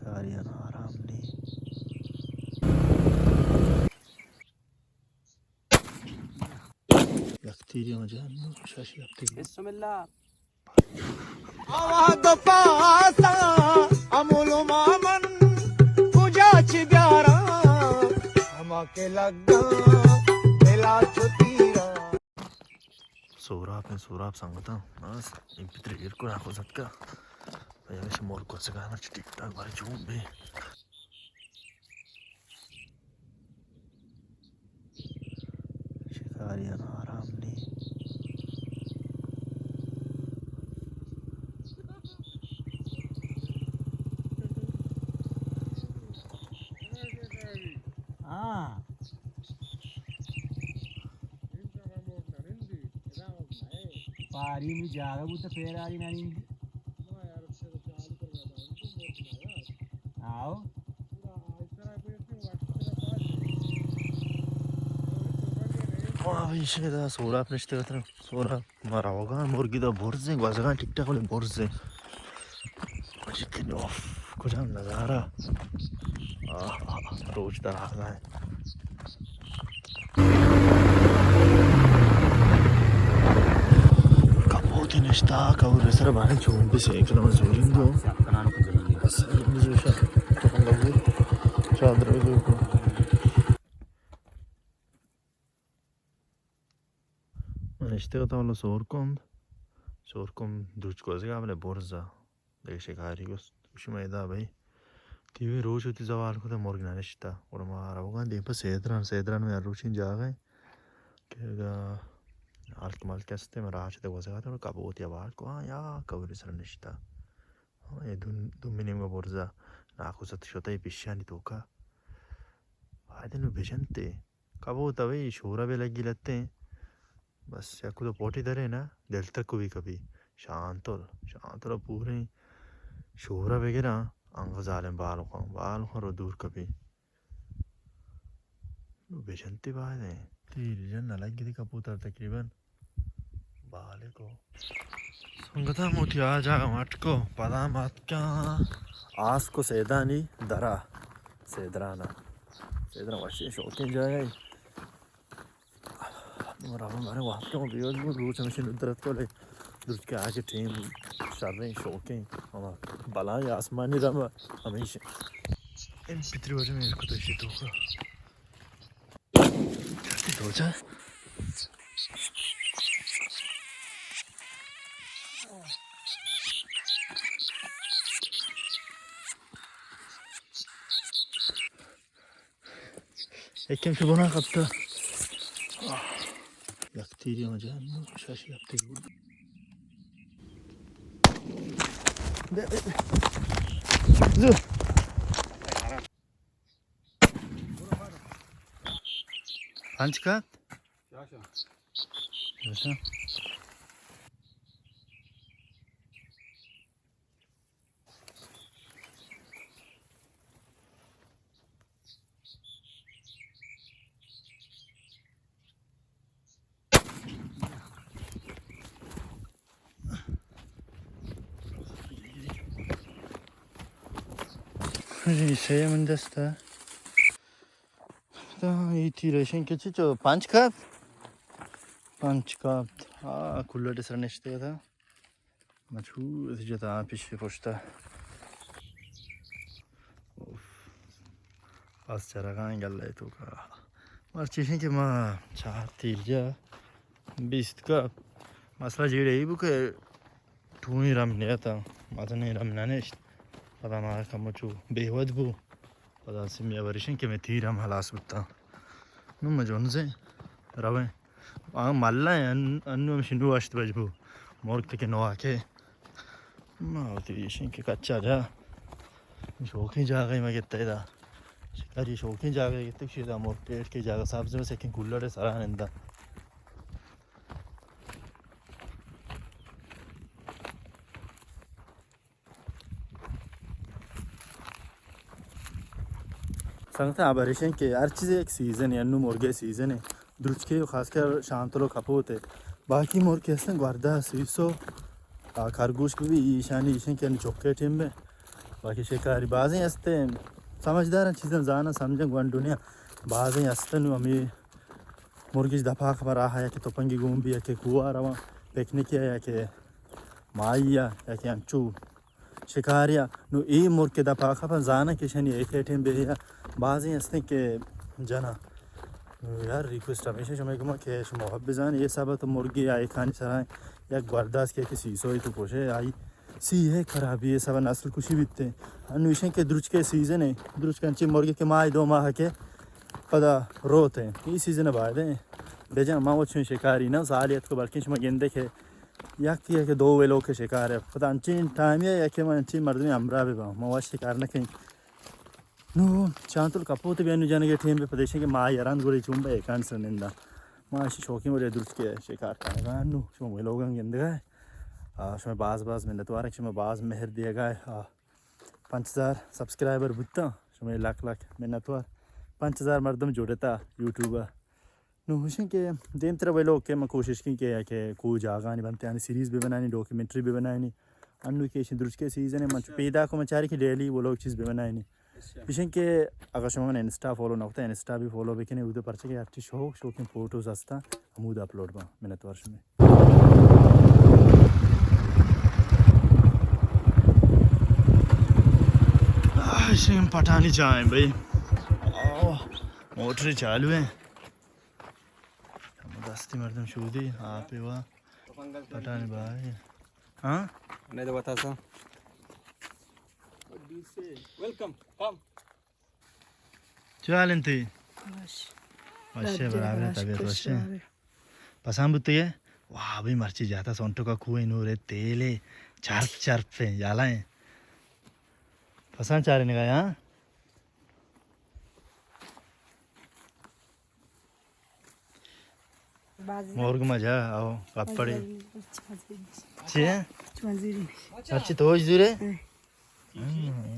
शिकारियां आराम नहीं yaktiği hocam şaşı yaptı. Bismillah. आवाज पासा अमूल मामन पूजाच प्यारा हमके लगा दिला छुतीरा Soğrap sangıta. Nasıl? İmpitre irko ako zatka. Yani şu mor koça kana tik tak var çoğun be. Şikariyan aram ne? पारी में जागा वो तो फेर आ रही नानी आओ Abi işe daha soğrap neşte katına. Soğrap maravagan morgi da borze. Gwazagan tik tak ole borze. Acıkın of. Kocam nazara. रोज तरह का है कपोती निष्ठा कवर सर बाहर चोन पे से एक लम्हा जोरिंगो असर मुझे तो हम लोग चादर को निष्ठा का तो वाला सोरकोम दूध को ऐसे काबले बोर्जा देख शिकारी को उसी में इधर भाई तीव्र रोज होती जवाल को तो मोर्गिना निष्ठा और हमारा वो गांधी पर सेदरान में रोशिन जागे क्या आल्कमाल कैसे में राज तक वैसे कहते हैं और कबूत या बाल को हाँ या कबूतर सर निष्ठा हाँ ये दुम मिनिम का बोर्जा नाकुसत शोता ही पिश्यानी तो का आधे नु बेचंते कबूतर वही शोरा भी लगी लगते हैं बस या कुछ पोटी धरे ना दिल तक को भी कभी शांतोल पूरे शोरा वगैरह अंग जालें बालों का रो दूर कभी बेचंती बात है तीर जन लगी थी कबूतर तकरीबन बाले को संगता मोती आ जागा मट को पता मत क्या आस को सेदानी दरा सेदराना वशी शौकीन जाएगा और अब हमारे वहाँ के मोबियों में रोज हमेशा नुद्रत को ले दूध के आगे टीम शादी शौकीन हमारा बलाई आसमानी रंग हमेशा इन पितरी वजह मेरे को तो इसी तो का करती तो जा एक कम से बना करता yaktiği hocam şaşı yaptı. Dur. Hangi kat? Yaşa. Şeye mi deste? Daha iyi tireşen keçi ço panç kap. Kullade sar neşte da. Maçu ezicata pişi poşta. Of. Az çaragan geldi to ka. Marçeşen ki ma çar tilja. Bist kap. Masla jire iyi bu ke tuğni ram ne ata. Madane ram naneşt. पता ना कमचू बेहद बु पता सिमिया वरिशन के मैं तीर हम हलास बता नु मजोन से रवे मल्ला अन्नु शिनु वाश्त बजबू मोर्क तक नो आके मा तीशन के कच्चा जा शौकी जागा मैं कहता था शिकारी शौकी जागा कितने शिदा मोर पेट के जागा साहब से सेकंड कूलर है सारा नंदा संगता आबरिशन के हर चीज़ एक सीज़न है अन्नू मुर्गे सीज़न है दुर्ज के खासकर शांतलो खपोत है बाकी मुर्गे ऐसे गुर्दा सीसो खरगोश भी ईशानी ईशन के चौके टीम में बाकी शिकारी बाज़ें हंसते समझदार चीज़ें जाना समझें गुआन दुनिया बाज़ें हंसते नु हमें मुर्गिज दफा खबर आ है कि तो पंगी घूम भी है कि कुआ रवा पिकनिक या कि माइया या कि अंचू शिकारिया नु ई मुर्ग के दफा खबर जाना कि शनि एक टेम बे या बाज़ें हंसते के जना यार रिक्वेस्ट हमेशा शुमे गुमा के शुमा हब्बजान ये सब तो मुर्गी आई खानी सराय या बर्दाश्त के किसी सोई तो पोषे आई सी है खराबी ये सब नस्ल कुछ बीतते अनुषे के द्रुच के सीजन है द्रुच कंची मुर्गी के माह 2 माह के पदा रोते हैं ये सीजन बाद है बेजा माँ वो शिकारी ना सालियत को बल्कि शुमा गेंदे के या कि 2 वेलों के शिकार है पता अंची टाइम या कि मैं अंची मर्द में अमरा भी बाँ मैं शिकार न कहीं नो चांतुल कपोते भी जाने के टीम पे प्रदेश के माँ यारान गुरी चुंबे कान सनिंदा माँ शौकीन वाले दुर्ज के शिकार करने का नो शुम वे लोगों के अंदर है शुम बाज में नतवार शुम बाज मेहर दिया गया 5000 सब्सक्राइबर बुत्ता शुम लाख में नतवार 5000 मर्दम जोड़ता यूट्यूबर नो हुशिन के देम तरह वे लोग के मैं कोशिश की कि कोई जागा नहीं बनते यानी सीरीज़ भी बनानी डॉक्यूमेंट्री भी बनानी अन्नू के दुर्ज के सीजन है मंच पैदा को मचारी की डेली वो लोग चीज़ भी बनानी विषय के अगर शुमा इंस्टा फॉलो ना होता इंस्टा भी फॉलो भी नहीं उधर पर्चे के अच्छी शौक फोटोज हंसता अमूद अपलोड बा मिनत वर्ष में पटानी चाहे भाई मोटर चालू है दस्ती मर्दम शूदी आप वाह पटानी भाई हाँ नहीं तो बता सा वेलकम कम चलें थी वैसे बराबर है तबीयत वैसे पसंद बुते है वाह भाई मर्ची जाता सोंटो का कुएं नूरे तेले चार्प पे जाला है पसंद चारे ने कहा हाँ मोर्ग मजा आओ कपड़े चे अच्छी तो जुरे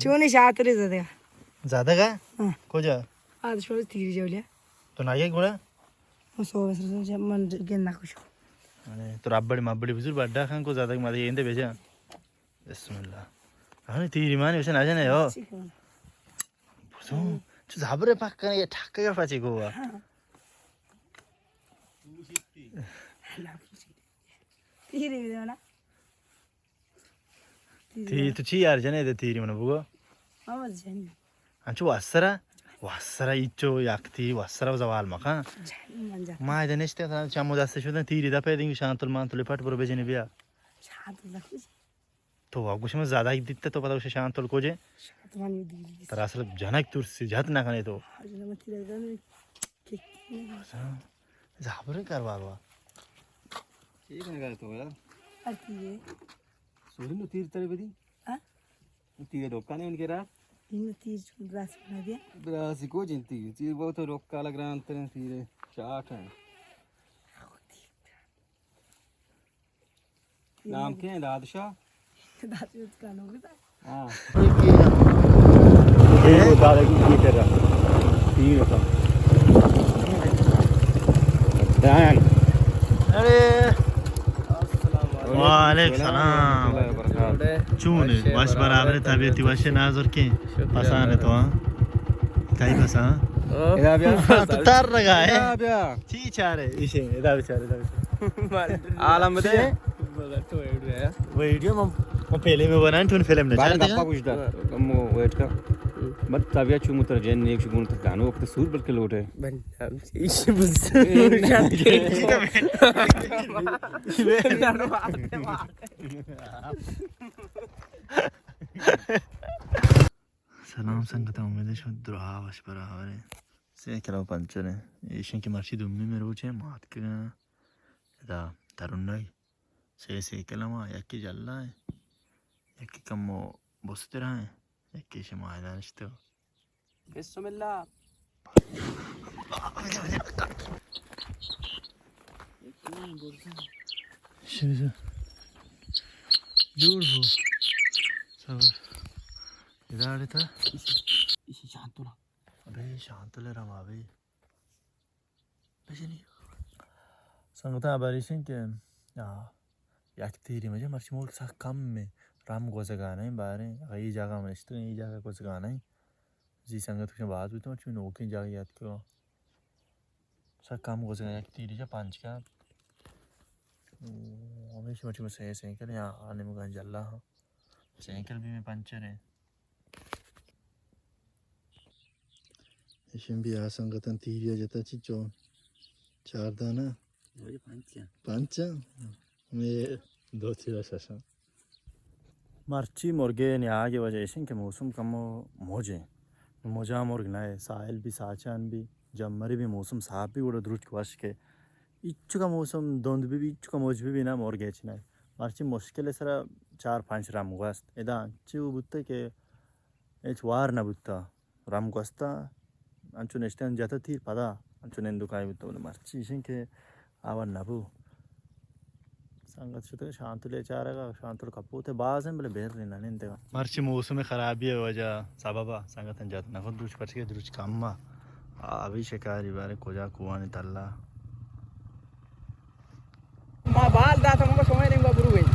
चोने शातरे ज्यादा का को जा आज छोड़ तीर जेवल्या तो नागे गोड़ा मग सोबत मन गेंदा खुश अरे तो राबड़ी माबड़ी बुजुर्ग बड्डा खान को ज्यादा मारे येंदे भेजा बिस्मिल्लाह अरे तीरी माने वैसे ना जाने हो तो झाबरे पक्का ये ठाक्का का पाची गोवा तीर भी ना ती तो ची यार जाने दे तीरी मने बुगो आवाज जानी अंचु वासरा इच्चो याक्ती वासरा जवाल मका मा जनेस्ते था चामो दास्ते शुदा तीरी दा पे दिंग शांतुल मांतुल पट पर बेजने बिया शातुल खुश तो वागुश में ज्यादा ही दिखते तो पता उसे शांतुल को जे शात मानी दी तर असल जनक तुरसी जात ना खाने तो आज ना मत लगा झाबरे करवावा ठीक है ना तो यार आती है सोरी नो तीर तेरे बदी हां तीर रोका नहीं उनके रात इन तीर ब्रास बना दिया ब्रास को जिंती तीर बहुत रोका लग रहा अंतर तीर चाट है नाम क्या है दादशाह दादू का नाम है हां ये दादा की तेरा तीर का ध्यान अरे वालेकुम सलाम चूने वाश बराबर तबीयत वाशे नाजर के पसाने तो काई पसा इधर बिया तो तार लगा है बिया ची चारे इसे इधर बेचारे आलम दे वीडियो में पहले में बनाने तुम फिल्म ने बाल गप्पा कुछ दा कम वेट का मत तबिया चुमु तर जन एक गुण तर गानो वक्त सूर बल के लोटे बन इस बुझ सलाम संगता उम्मीद है दुआ वश बराबर है से करो पंचर है एशियन की मर्ची दुम्मी में रोचे मात के दा तरुणाई से कलमा यकी जल्ला है यकी कमो बसते रहे यकी शमायला नश्तो बिस्मिल्लाह Şimdi dur bu. Sabır. İdare था इसी शांत हो ना अबे शांत ले रहा अबे पैसे नहीं संगता बारिश है कि या याक तेरी मुझे मर्ची मोल सा कम में राम गोसे गाना ही बारे यही जगह में इस तो यही जगह कुछ गाना ही जी संगत के बाद भी तो चुन ओके जगह याद करो सर काम गोसे गाया तीरी जा पांच का हमेशा मची में सही साइकिल यहाँ आने में गान जल्ला हाँ साइकिल भी में पंचर है इसमें भी आ संगतन तीरी जता चिचो चार दाना वही पांच मैं दो तीन शासन मर्ची मुर्गे ने आगे वजह से कि मौसम कम मोजे मोजा मुर्ग ना है साहिल भी साचान भी जमरी भी मौसम साफ भी बड़ा द्रुज क्वाश के इच्छु का मौसम दोंद भी इच्छु का मौज भी ना मोर गए ना मर्ची मुश्किल है सरा 4-5 राम गुआस्त इदा चिव बुत्ते के एच वार ना बुत्ता राम गुआस्ता अंचु नेस्टन जाता थी पदा अंचु नेंदु काय बुत्ता बोले मर्ची के आवर नबू संगत शुद्ध शांतुले चारेगा शांतुल कपूते बाज हैं बोले बेर लेना नहीं देगा मर्ची मौसम खराबी है वजह सबबा संगतन जात ना खुद दुच पछ के दुच काममा अभी शिकारी बारे कोजा कुआं ने तल्ला मां बाल दाता मको समय नहीं बाबू गई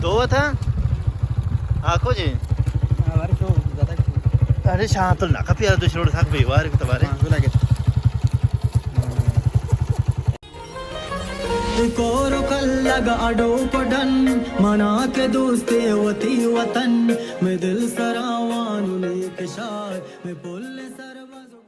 दो था आको जी हमारे तो ज्यादा अरे शांतुल ना कपिया दुच रोड थक भी वार के तबारे लगे कोर कल्लगा अडो पडन मना के दोस्ते वती वतन में दिल सरावानु नेक शार में बोले सरवज